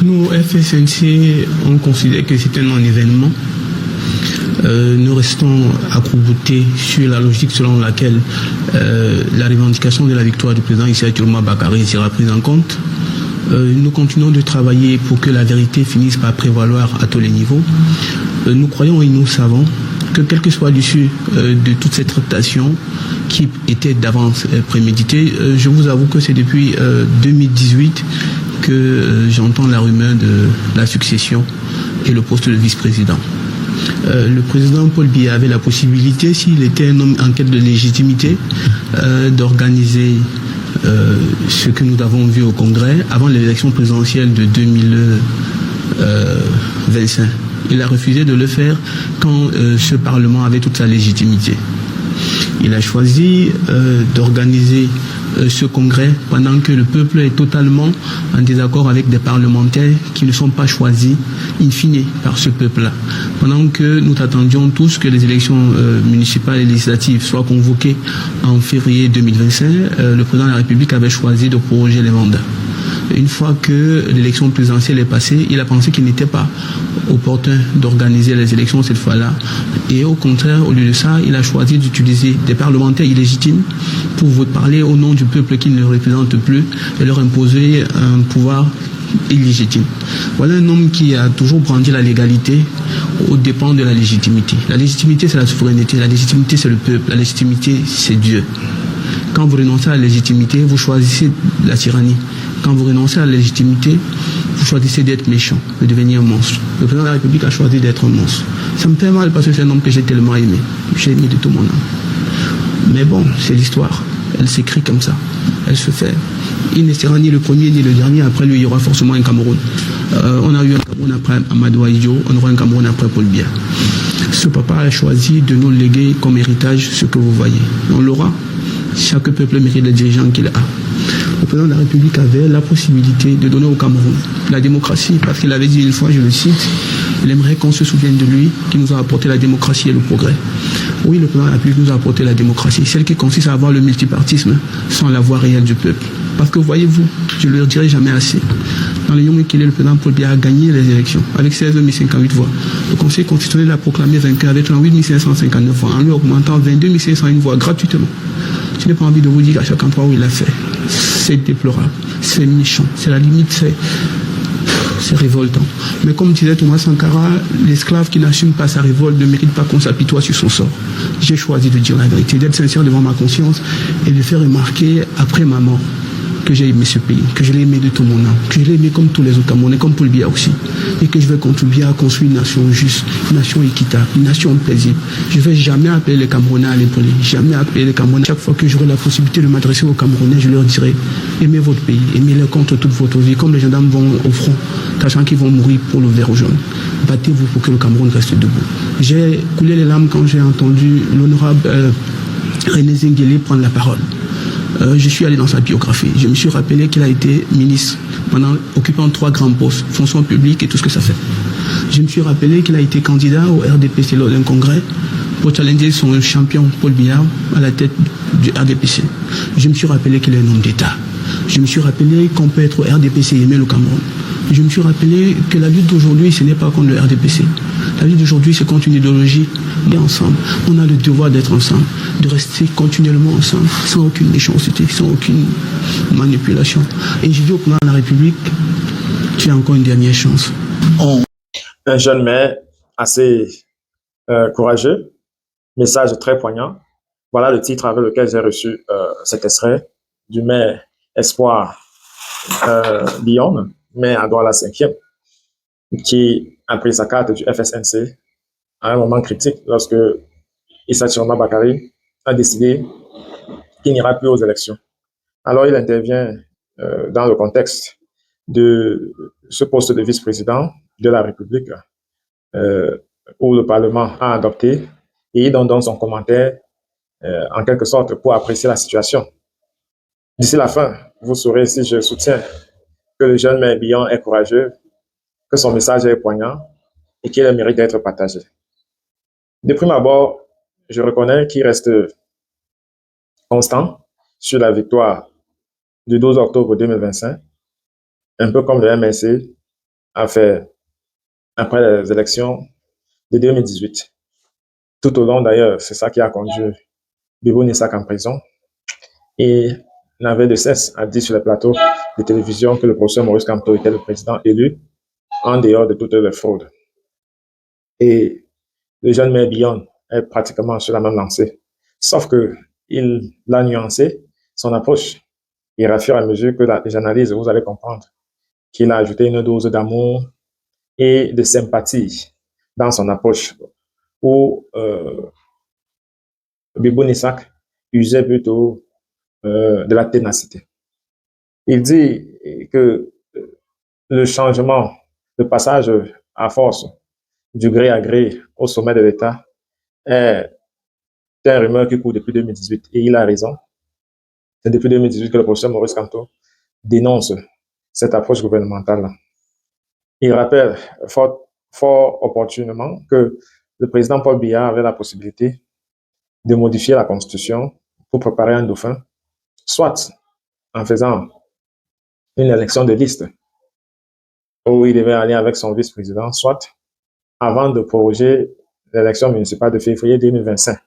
Nous, FSNC, on considère que c'est un non-événement. Nous restons accroutés sur la logique selon laquelle la revendication de la victoire du président Issa Tourma Bakary sera prise en compte. Nous continuons de travailler pour que la vérité finisse par prévaloir à tous les niveaux. Nous croyons et nous savons que quel que soit l'issue de toute cette tractation qui était d'avance préméditée, je vous avoue que c'est depuis 2018 que j'entends la rumeur de la succession et le poste de vice-président. Le président Paul Biya avait la possibilité, s'il était un homme en quête de légitimité, d'organiser ce que nous avons vu au Congrès avant l'élection présidentielle de 2025. Il a refusé de le faire quand ce Parlement avait toute sa légitimité. Il a choisi d'organiser ce congrès pendant que le peuple est totalement en désaccord avec des parlementaires qui ne sont pas choisis in fine par ce peuple-là. Pendant que nous attendions tous que les élections municipales et législatives soient convoquées en février 2025, le président de la République avait choisi de proroger les mandats. Une fois que l'élection présidentielle est passée, il a pensé qu'il n'était pas opportun d'organiser les élections cette fois-là. Et au contraire, au lieu de ça, il a choisi d'utiliser des parlementaires illégitimes pour vous parler au nom du peuple qui ne le représente plus et leur imposer un pouvoir illégitime. Voilà un homme qui a toujours brandi la légalité aux dépens de la légitimité. La légitimité, c'est la souveraineté. La légitimité, c'est le peuple. La légitimité, c'est Dieu. Quand vous renoncez à la légitimité, vous choisissez la tyrannie. Quand vous renoncez à la légitimité, vous choisissez d'être méchant, de devenir un monstre. Le président de la République a choisi d'être un monstre. Ça me fait mal parce que c'est un homme que j'ai tellement aimé. J'ai aimé de tout mon âme. Mais bon, c'est l'histoire. Elle s'écrit comme ça. Elle se fait. Il ne sera ni le premier ni le dernier. Après lui, il y aura forcément un Cameroun. On a eu un Cameroun après Amadou Ahidjo. On aura un Cameroun après Paul Biya. Ce papa a choisi de nous léguer comme héritage ce que vous voyez. On l'aura. Chaque peuple mérite les dirigeants qu'il a. Le président de la République avait la possibilité de donner au Cameroun la démocratie, parce qu'il avait dit une fois, je le cite, il aimerait qu'on se souvienne de lui, qui nous a apporté la démocratie et le progrès. Oui, le président de la République nous a apporté la démocratie, celle qui consiste à avoir le multipartisme sans la voix réelle du peuple. Parce que voyez-vous, je ne le dirai jamais assez, dans le Yom Kile, le président Paul Biya a gagné les élections avec 16 058 voix. Le Conseil constitutionnel l'a proclamé vainqueur avec 38 559 voix, en lui augmentant 22 501 voix gratuitement. Je n'ai pas envie de vous dire à chaque endroit où il a fait. C'est déplorable, c'est méchant, c'est la limite, c'est révoltant. Mais comme disait Thomas Sankara, l'esclave qui n'assume pas sa révolte ne mérite pas qu'on s'apitoie sur son sort. J'ai choisi de dire la vérité, d'être sincère devant ma conscience et de faire remarquer après ma mort que j'ai aimé ce pays, que je l'ai aimé de tout mon âme, que je l'ai aimé comme tous les autres Camerounais, comme Paul Biya aussi, et que je vais contribuer à construire une nation juste, une nation équitable, une nation paisible. Je ne vais jamais appeler les Camerounais à l'épauler, jamais appeler les Camerounais. Chaque fois que j'aurai la possibilité de m'adresser aux Camerounais, je leur dirai, aimez votre pays, aimez-le contre toute votre vie, comme les gendarmes vont au front, sachant qu'ils vont mourir pour le vert jaune. Battez-vous pour que le Cameroun reste debout. J'ai coulé les larmes quand j'ai entendu l'honorable René Zengele prendre la parole. Je suis allé dans sa biographie. Je me suis rappelé qu'il a été ministre occupant 3 grands postes, fonction publique et tout ce que ça fait. Je me suis rappelé qu'il a été candidat au RDPC lors d'un congrès pour challenger son champion Paul Biya à la tête du RDPC. Je me suis rappelé qu'il est un homme d'État. Je me suis rappelé qu'on peut être au RDPC et aimer le Cameroun. Je me suis rappelé que la lutte d'aujourd'hui, ce n'est pas contre le RDPC. La lutte d'aujourd'hui, c'est contre une idéologie. Et ensemble, on a le devoir d'être ensemble, de rester continuellement ensemble, sans aucune méchanceté, sans aucune manipulation. Et je dis au président de la République, tu as encore une dernière chance. Un jeune maire assez courageux, message très poignant. Voilà le titre avec lequel j'ai reçu cet extrait du maire Espoir Lyon, maire à Douala 5e, qui a pris sa carte du FSNC à un moment critique lorsque Issa Tourma Bakary a décidé qu'il n'ira plus aux élections. Alors il intervient dans le contexte de ce poste de vice-président de la République où le Parlement a adopté, et il donne son commentaire en quelque sorte pour apprécier la situation. D'ici la fin, vous saurez si je soutiens que le jeune maire Biyan est courageux, que son message est poignant et qu'il mérite d'être partagé. De prime abord, je reconnais qu'il reste constant sur la victoire du 12 octobre 2025, un peu comme le MNC a fait après les élections de 2018. Tout au long, d'ailleurs, c'est ça qui a conduit Bibo Nissak en prison. Et n'avait de cesse à dire sur les plateaux de télévision que le professeur Maurice Kamto était le président élu en dehors de toutes les fraudes. Et le jeune maire Billon est pratiquement sur la même lancée. Sauf que il l'a nuancé son approche. Et à fur et à mesure que j'analyse, vous allez comprendre qu'il a ajouté une dose d'amour et de sympathie dans son approche, où Bibo Nissak usait plutôt de la ténacité. Il dit que le changement, le passage à force du gré à gré au sommet de l'État est un rumeur qui court depuis 2018 et il a raison. C'est depuis 2018 que le professeur Maurice Kamto dénonce cette approche gouvernementale. Il rappelle fort opportunément que le président Paul Biya avait la possibilité de modifier la Constitution pour préparer un dauphin, soit en faisant une élection de liste où il devait aller avec son vice-président, soit avant de proroger l'élection municipale de février 2025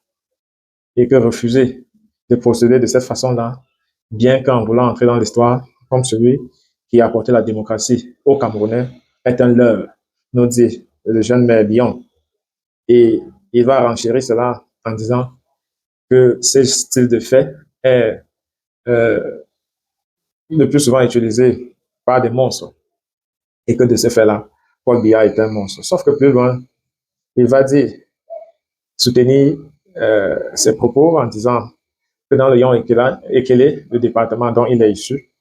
et que refuser de procéder de cette façon-là, bien qu'en voulant entrer dans l'histoire comme celui qui a apporté la démocratie aux Camerounais, est un leurre, nous dit le jeune maire Lyon. Et il va renchérir cela en disant que ce style de fait est le plus souvent utilisé par des monstres et que de ce fait-là, Paul Biya est un monstre. Sauf que plus loin, il va dire, soutenir ses propos en disant que dans le Lyon Ekele, le département dont il est issu,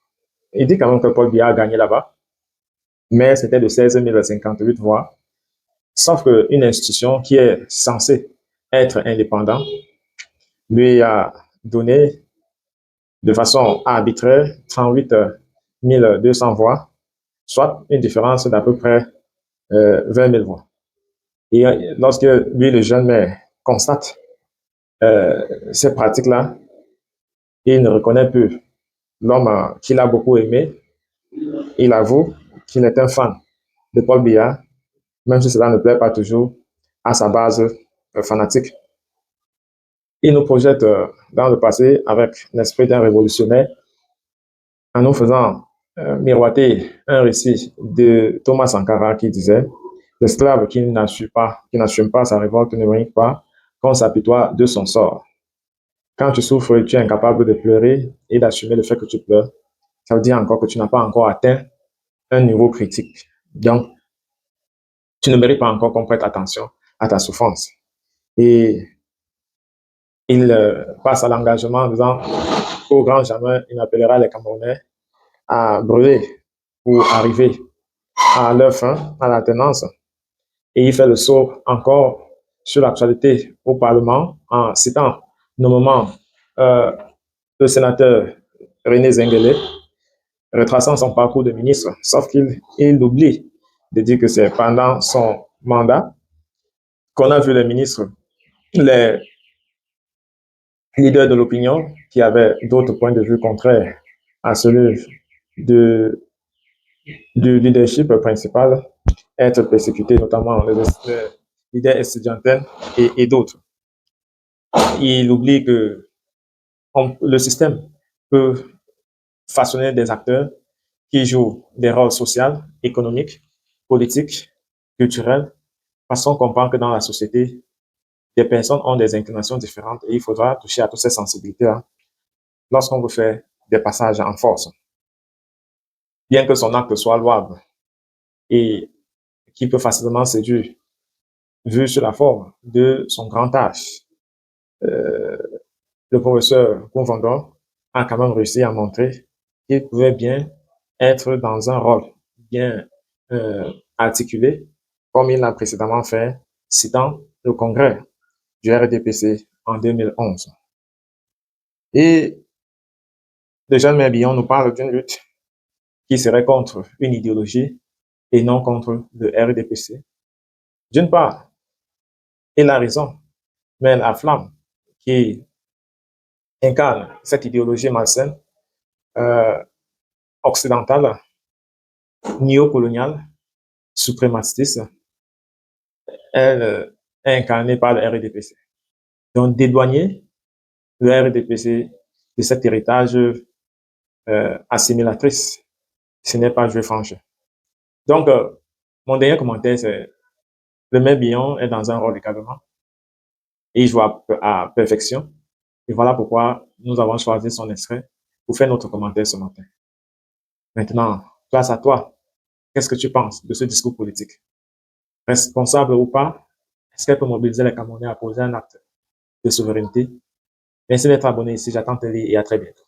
il dit quand même que Paul Biya a gagné là-bas, mais c'était de 16 058 voix. Sauf qu'une institution qui est censée être indépendante lui a donné de façon arbitraire 38 200 voix, soit une différence d'à peu près 20 000 voix. Et lorsque lui, le jeune maire, constate ces pratiques-là, il ne reconnaît plus l'homme qu'il a beaucoup aimé. Il avoue qu'il est un fan de Paul Biya, même si cela ne plaît pas toujours à sa base fanatique. Il nous projette dans le passé avec l'esprit d'un révolutionnaire en nous faisant miroiter un récit de Thomas Sankara qui disait l'esclave qui n'assume pas sa révolte ne brille pas, qu'on s'apitoie de son sort. Quand tu souffres, tu es incapable de pleurer et d'assumer le fait que tu pleures. Ça veut dire encore que tu n'as pas encore atteint un niveau critique. Donc, tu ne mérites pas encore qu'on prête attention à ta souffrance. Et il passe à l'engagement en disant qu'au grand jamais, il appellera les Camerounais à brûler pour arriver à leur fin, à l'alternance. Et il fait le saut encore sur l'actualité au Parlement en citant nommément le sénateur René Zengele, retraçant son parcours de ministre, sauf qu'il oublie de dire que c'est pendant son mandat qu'on a vu les ministres, les leaders de l'opinion qui avaient d'autres points de vue contraires à celui du leadership principal être persécutés, notamment les leaders estudiantins et d'autres. Il oublie que le système peut façonner des acteurs qui jouent des rôles sociaux, économiques, politiques, culturels, parce qu'on comprend que dans la société, des personnes ont des inclinations différentes et il faudra toucher à toutes ces sensibilités-là lorsqu'on veut faire des passages en force. Bien que son acte soit louable et qui peut facilement séduire, vu sur la forme de son grand âge, le professeur Kouvandon a quand même réussi à montrer qu'il pouvait bien être dans un rôle bien articulé, comme il l'a précédemment fait, citant le congrès du RDPC en 2011. Et le jeune Merbillon nous parle d'une lutte qui serait contre une idéologie et non contre le RDPC. D'une part, il a raison, mais la flamme qui incarne cette idéologie malsaine, occidentale, néocoloniale, suprématiste, elle est incarnée par le RDPC. Donc, dédouaner le RDPC de cet héritage assimilatrice, ce n'est pas jouer franc jeu. Donc, mon dernier commentaire, c'est le maire Billon est dans un rôle de cadrement et il joue à perfection. Et voilà pourquoi nous avons choisi son extrait pour faire notre commentaire ce matin. Maintenant, place à toi. Qu'est-ce que tu penses de ce discours politique? Responsable ou pas, est-ce qu'elle peut mobiliser les Camerounais à poser un acte de souveraineté? Merci d'être abonné ici. J'attends tes livres et à très bientôt.